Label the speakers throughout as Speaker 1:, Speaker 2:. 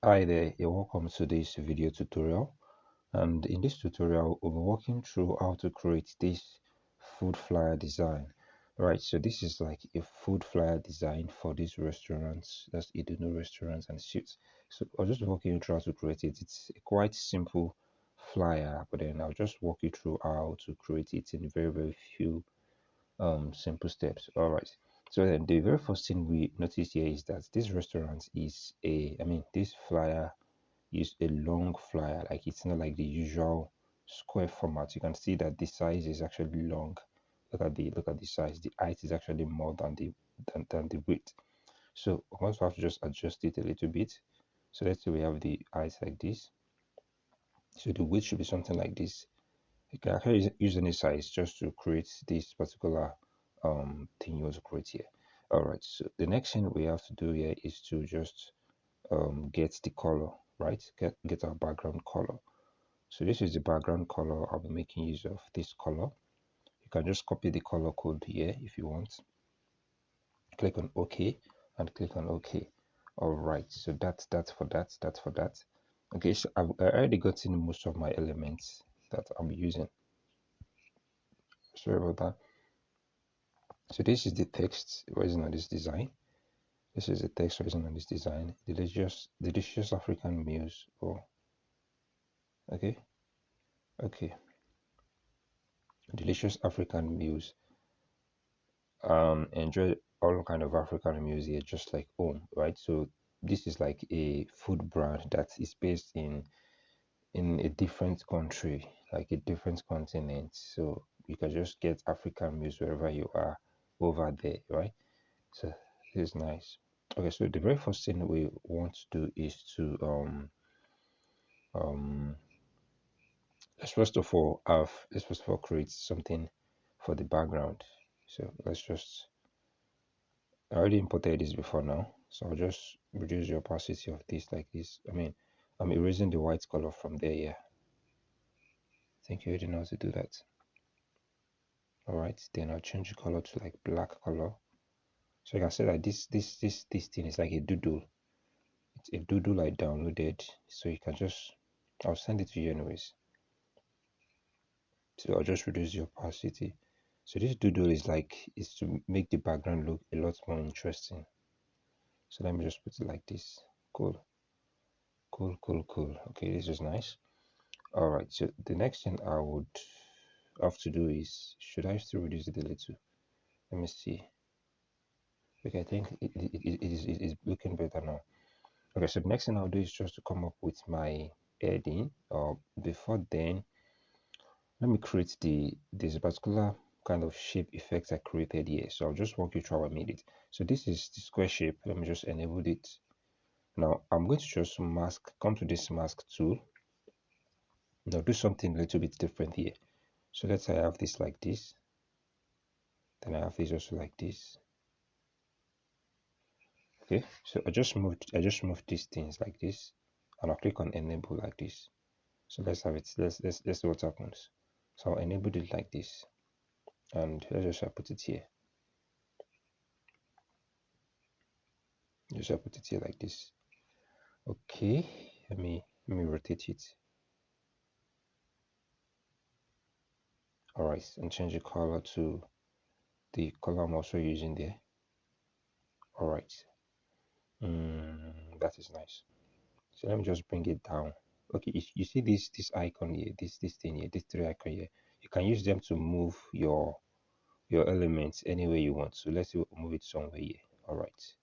Speaker 1: Hi there, you're welcome to this video tutorial. And in this tutorial, we'll be walking through how to create this food flyer design. Right, so this is like a food flyer design for these restaurants, that's Idunu restaurants and suits. So I'll just walk you through how to create it. It's a quite simple flyer, but then I'll just walk you through how to create it in very few simple steps. All right, so then the very first thing we notice here is that this restaurant is this flyer is a long flyer. Like, it's not like the usual square format. You can see that the size is actually long. Look at the size. The height is actually more than the width. So we also have to just adjust it a little bit. So let's say we have the height like this, so the width should be something like this. You can actually use any size just to create this particular thing you want to create here. All right, so the next thing we have to do here is to just get the color, right? Get our background color. So this is the background color. I'll be making use of this color. You can just copy the color code here if you want. Click on OK and click on OK. All right, so that's for that. Okay, so I've already gotten most of my elements that I'm using. Sorry about that. So this is the text based on this design. This is the text based on this design. Delicious African meals. Oh, okay, okay. Delicious African meals. Enjoy all kind of African meals here, just like home, right? So this is like a food brand that is based in a different country, like a different continent. So you can just get African meals wherever you are over there, right? So this is nice. Okay, so the very first thing we want to do is to um let's first of all create something for the background. So let's just, I already imported this before now, so I'll just reduce the opacity of this like this. I'm erasing the white color from there. Yeah, I think you already know how to do that. All right, then I'll change the color to like black color. So you can see that this thing is like a doodle. It's a doodle I downloaded, so you can just, I'll send it to you anyways. So I'll just reduce the opacity. So this doodle is to make the background look a lot more interesting. So let me just put it like this. Cool. Okay, this is nice. All right, so the next thing I would have to do is, should I still reduce it a little? Let me see. Okay, I think it is looking better now. Okay, so the next thing I'll do is just to come up with my heading. Or before then, let me create this particular kind of shape effect I created here. So I'll just walk you through how I made it. So this is the square shape. Let me just enable it. Now I'm going to just come to this mask tool. Now do something a little bit different here. So let's say I have this like this. Then I have this also like this. Okay, so I just moved these things like this, and I'll click on enable like this. So let's have it. Let's see what happens. So I'll enable it like this, and let's just put it here. Just put it here like this. Okay, let me rotate it. All right, and change the color to the color I'm also using there. All right, that is nice. So let me just bring it down. Okay, you see this icon here, this thing here, this three icon here. You can use them to move your elements any way you want. So let's move it somewhere here. All right.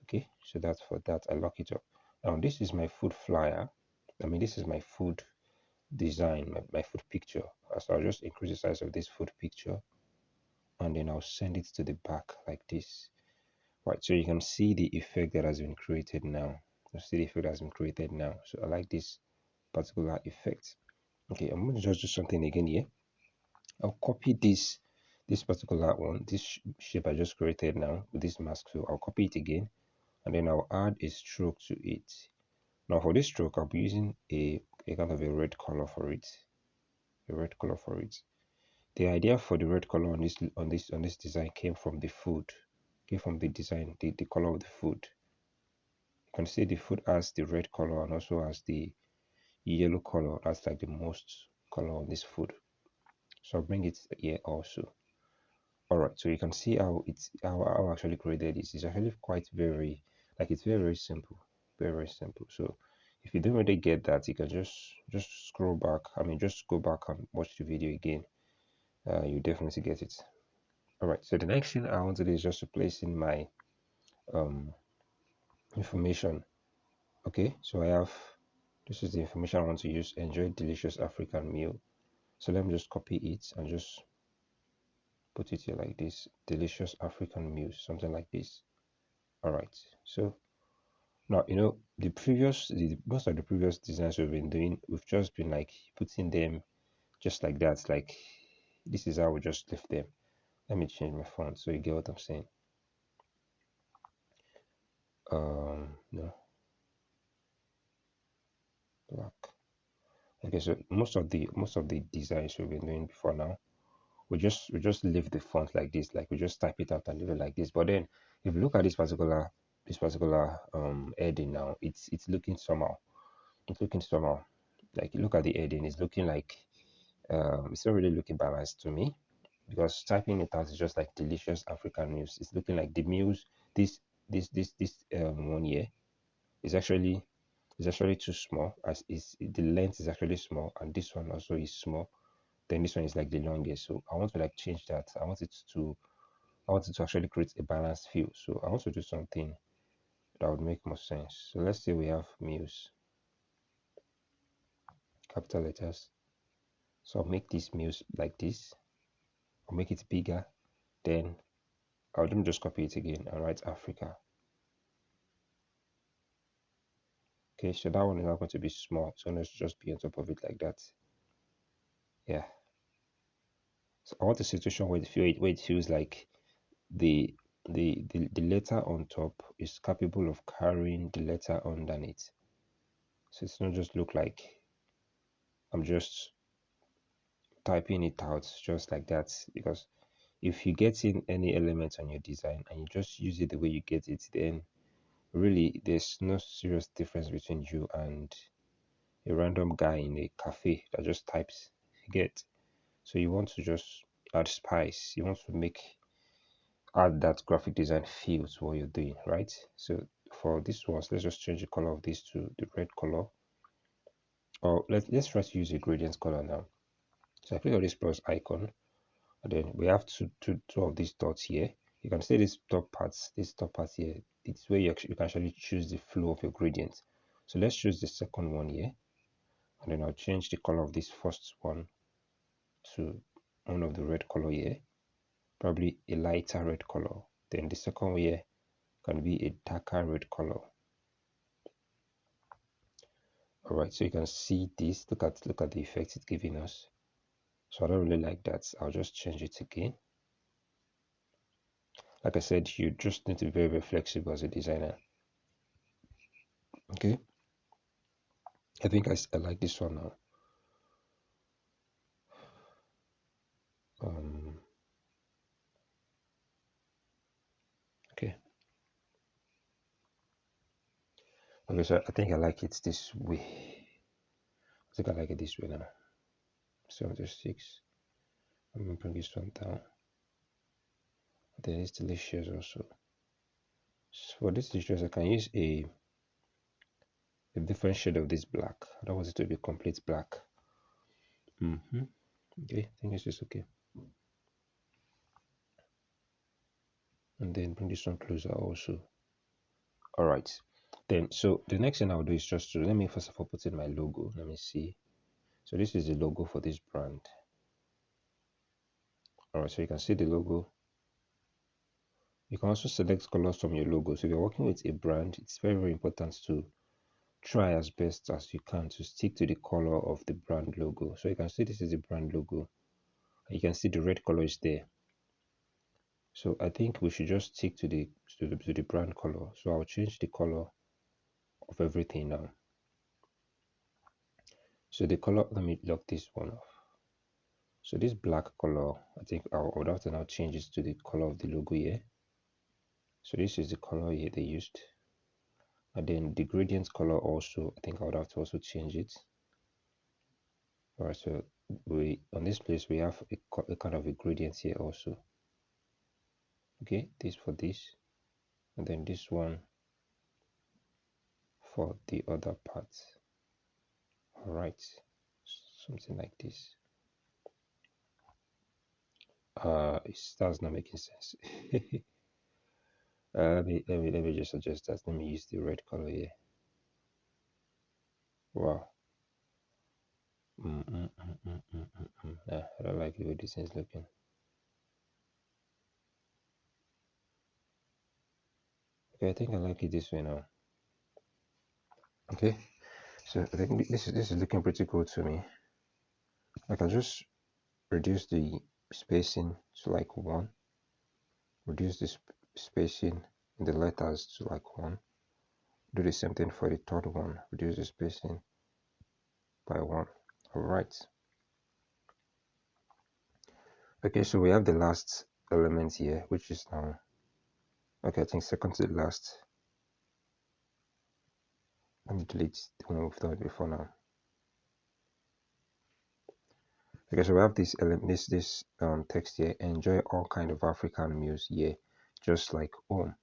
Speaker 1: Okay, so that's for that. I lock it up. Now this is my food flyer. This is my food design, my food picture. So I'll just increase the size of this food picture, and then I'll send it to the back like this. Right, so you can see the effect that has been created now. You see the effect that has been created now. So I like this particular effect. Okay, I'm going to just do something again here. I'll copy this particular one, this shape I just created now with this mask. So I'll copy it again, and then I'll add a stroke to it. Now for this stroke, I'll be using a kind of a red color for it. A red color for it. The idea for the red color on this design came from the food. Came from the design, the color of the food. can see the food has the red color and also has the yellow color. That's like the most color on this food. So I'll bring it here also. All right, so you can see how it's how I actually created this. It's actually quite very, like, it's very simple, very simple. So if you don't really get that, you can just scroll back. I mean, just go back and watch the video again. You definitely get it. All right, so the next thing I want to do is just to place in my um information. Okay, so I have, this is the information I want to use. Enjoy delicious African meal. So let me just copy it and just put it here like this. Delicious African meals, something like this. All right, so now, most of the previous designs we've been doing, we've just been like putting them just like that. Like, this is how we just left them. Let me change my font so you get what I'm saying. No, black. Okay, so most of the designs we've been doing before now, we just leave the font like this. Like, we just type it out and leave it like this. But then if you look at this particular heading now, it's looking somehow. It's looking somehow. Like, look at the heading, it's looking like it's not really looking balanced to me, because typing it out is just like delicious African meals. It's looking like the meals, this one here is actually too small, as is the length is actually small, and this one also is small. Then this one is like the longest. So I want to like change that. I want it to actually create a balanced feel. So I want to do something that would make more sense. So let's say we have meals, capital letters. So I'll make these meals like this. I'll make it bigger. Then I'll just copy it again and write Africa. Okay, so that one is not going to be small. So let's just be on top of it like that. Yeah. So I want a situation where it feels like the the letter on top is capable of carrying the letter underneath. So it's not just look like I'm just typing it out just like that. Because if you get in any element on your design and you just use it the way you get it, then really there's no serious difference between you and a random guy in a cafe that just types. Get. So you want to just add spice. You want to add that graphic design feel to what you're doing, right? So for this ones, let's just change the color of this to the red color. Or let's try to use a gradient color now. So I click on this plus icon, and then we have two of these dots here. You can see this top part here. It's where you can actually choose the flow of your gradient. So let's choose the second one here, and then I'll change the color of this first one to one of the red color here, probably a lighter red color. Then the second one here can be a darker red color. All right, so you can see this. Look at the effect it's giving us. So I don't really like that. I'll just change it again. Like I said, you just need to be very, very flexible as a designer. Okay, I think I like this one now. Okay. Okay, so I think I like it this way. I think I like it this way now. 76. I'm gonna bring this one down. Then it's delicious also. So for this delicious, I can use a different shade of this black. I don't want it to be complete black. Okay, I think it's just okay. And then bring this one closer also. All right. Then, so the next thing I'll do is just to, let me first of all put in my logo. Let me see. So this is the logo for this brand. All right, so you can see the logo. You can also select colors from your logo. So if you're working with a brand, it's very, very important to try as best as you can to stick to the color of the brand logo. So you can see this is the brand logo. You can see the red color is there. So I think we should just stick to the brand color. So I'll change the color of everything now. So the color, let me lock this one off. So this black color, I think I would have to now change it to the color of the logo here. So this is the color here they used. And then the gradient color also, I think I would have to also change it. All right, so we on this place we have a kind of a gradient here also. Okay, this for this, and then this one for the other part. All right, something like this. It starts not making sense. Let me just adjust that. Let me use the red color here. Wow. Yeah, I don't like the way this is looking. Okay, I think I like it this way now. Okay, so I think this is looking pretty cool to me. I can just reduce the spacing to like 1, reduce the spacing in the letters to like 1, do the same thing for the third one, reduce the spacing by 1. All right. Okay, so we have the last element here, which is now, okay, I think second to the last. Let me delete the one we've done before now. Okay, so we have this element, this text here. Enjoy all kind of African meals here, just like home.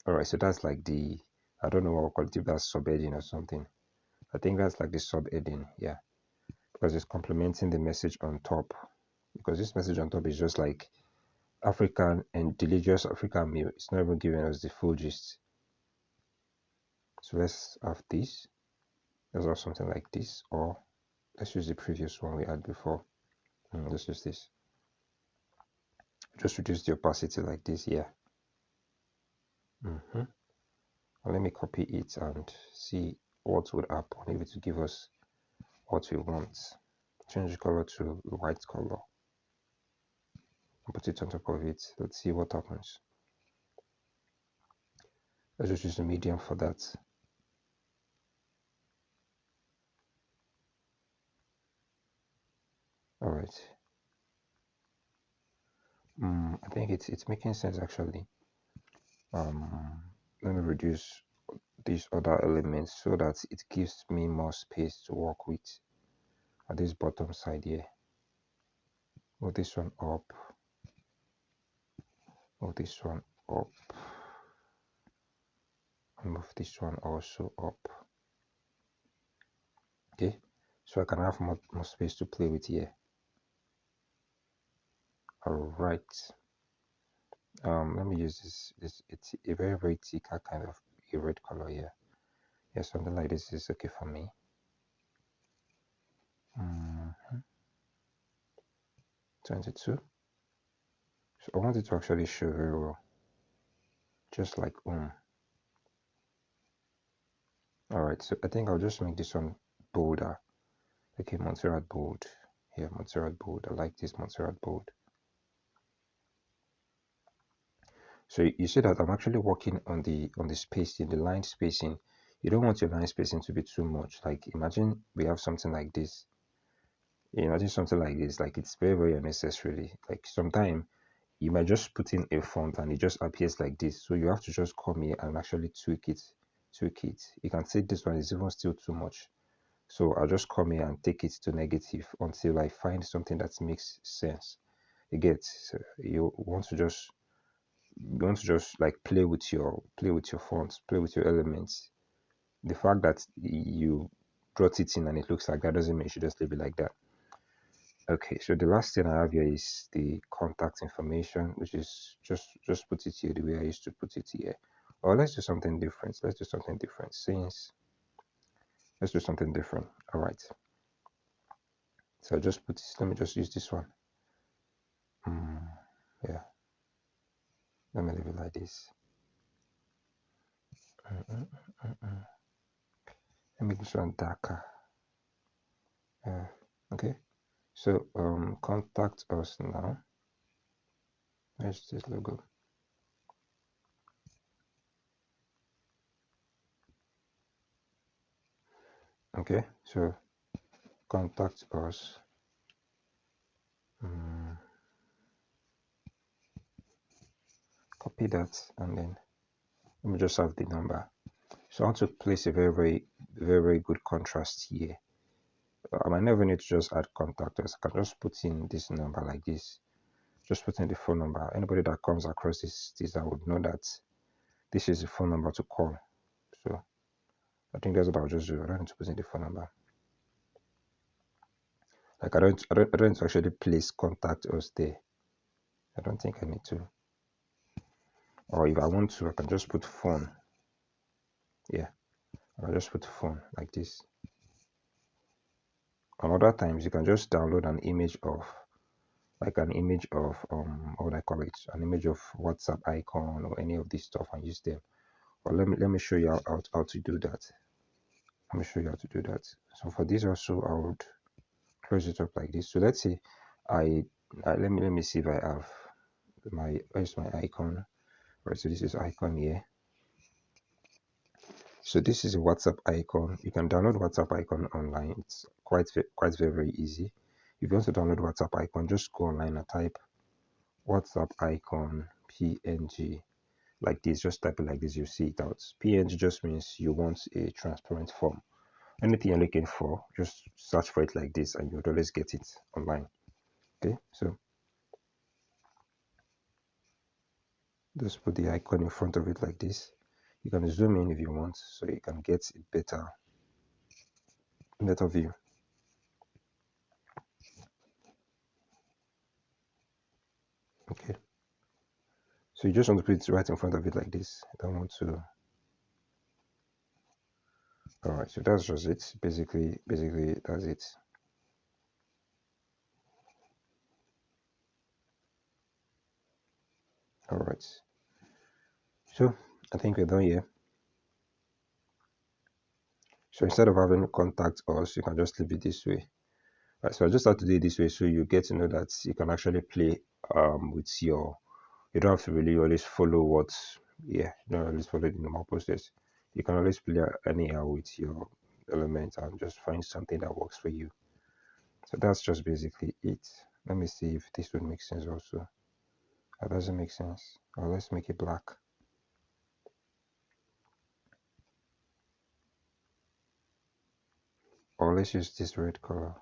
Speaker 1: All right, so that's like the, I don't know what we'll call it, if that's subheading or something. I think that's like the subheading, yeah, because it's complementing the message on top. Because this message on top is just like African and delicious African meal. It's not even giving us the full gist. So let's have this. Let's have something like this, or let's use the previous one we had before. Let's use this. Just reduce the opacity like this here. Let me copy it and see what would happen if it will give us what we want. Change the color to white color and put it on top of it. Let's see what happens. Let's just use the medium for that. All right. I think it's making sense actually. Let me reduce these other elements so that it gives me more space to work with at this bottom side here. Move this one up. Move this one up. And move this one also up. Okay, so I can have more space to play with here. All right. Let me use this. It's a very thicker kind of a red color here. Yeah, something like this is okay for me. 22. So I want it to actually show very well, just like All right, so I think I'll just make this one bolder. Okay, Montserrat bold. Here, Montserrat bold. I like this Montserrat bold. So you see that I'm actually working on the spacing, the line spacing. You don't want your line spacing to be too much. Like imagine we have something like this. Imagine something like this. Like it's very unnecessary. Like sometimes you might just put in a font and it just appears like this. So you have to just come here and actually tweak it. Tweak it. You can see this one is even still too much. So I'll just come here and take it to negative until I find something that makes sense. You get, so you want to just like play with your fonts, play with your elements. The fact that you brought it in and it looks like that doesn't mean you should just leave it like that. Okay, so the last thing I have here is the contact information, which is just put it here the way I used to put it here. Or let's do something different. Let's do something different. Let's do something different. All right. So I just put this. Let me just use this one. Yeah. Let me leave it like this. Let me make this one darker. Okay. So contact us now. Where's this logo? Okay, so contact us. Copy that and then let me just have the number. So I want to place a very good contrast here. I might never need to just add contactors. I can just put in this number like this. Just put in the phone number. Anybody that comes across this I would know that this is the phone number to call. So I think that's about just do. I don't need to put in the phone number. Like I don't need to actually place contact us there. I don't think I need to. Or if I want to, I can just put phone. Yeah, I'll just put phone like this. And other times you can just download an image of what I call it, an image of WhatsApp icon or any of this stuff and use them. Or let me show you how to do that. Let me show you how to do that. So for this also I would close it up like this. So let's say let me see if I have where's my icon. Right, so this is icon here. So this is a WhatsApp icon. You can download WhatsApp icon online. It's quite very easy. If you want to download WhatsApp icon, just go online and type WhatsApp icon PNG like this. Just type it like this, you see it out. PNG just means you want a transparent form. Anything you're looking for, just search for it like this and you'll always get it online. Okay, so just put the icon in front of it like this. You can zoom in if you want so you can get a better view. Okay, so you just want to put it right in front of it like this. I don't want to. All right, so that's just it. Basically that's it. All right, so I think we're done here. So instead of having contact us, you can just leave it this way. Right, so I just have to do it this way so you get to know that you can actually play with your. You don't have to really always follow what. Yeah, you don't always follow the normal process. You can always play anyhow with your element and just find something that works for you. So that's just basically it. Let me see if this would make sense also. That doesn't make sense. Or let's make it black. Or let's use this red color.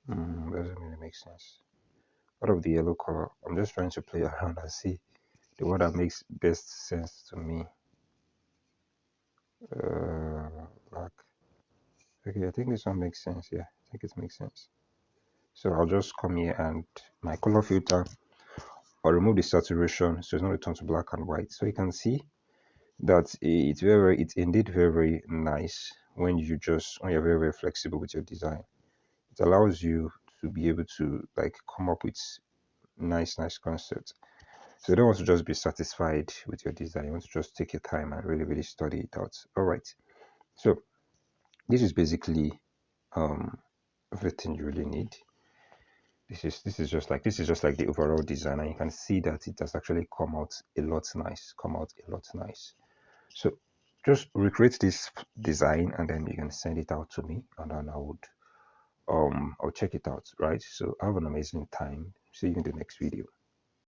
Speaker 1: Doesn't really make sense. What of the yellow color? I'm just trying to play around and see the one that makes best sense to me. Black. Okay, I think this one makes sense. Yeah, I think it makes sense. So I'll just come here and my color filter, I'll remove the saturation so it's not return to black and white. So you can see that it's indeed very nice when you're very flexible with your design. It allows you to be able to like come up with nice concepts. So you don't want to just be satisfied with your design. You want to just take your time and really study it out. All right. So this is basically everything you really need. This is just like the overall design, and you can see that it has actually come out a lot nice. So just recreate this design and then you can send it out to me and then I'll check it out. Right, so have an amazing time. See you in the next video.